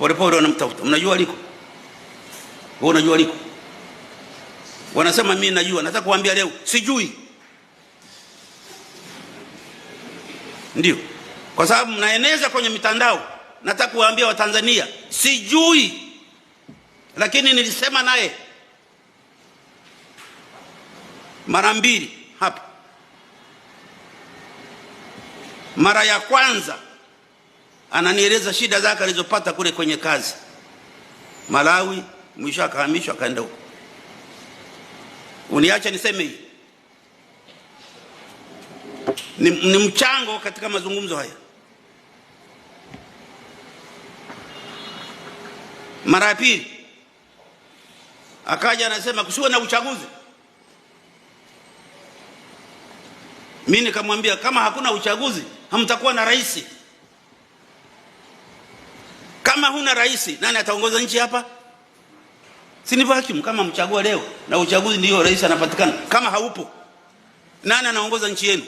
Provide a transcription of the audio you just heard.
Polepole wanamtafuta. Mnajua aliko? Wewe unajua aliko? Wanasema mimi najua. Nataka kuambia leo sijui. Ndio. Kwa sababu mnaeneza kwenye mitandao. Nataka kuambia Watanzania sijui. Lakini nilisema naye mara mbili hapa. Mara ya kwanza ananieleza shida zake alizopata kule kwenye kazi Malawi, mwisho akahamishwa akaenda huko. Uniacha niseme hii ni mchango katika mazungumzo haya. Mara ya pili akaja anasema kusiwe na uchaguzi. Mimi nikamwambia kama hakuna uchaguzi hamtakuwa na rais. Kama huna rais, nani ataongoza nchi hapa? Si ni vacuum kama mchagua leo na uchaguzi ndio rais anapatikana. Kama haupo, nani anaongoza nchi yenu?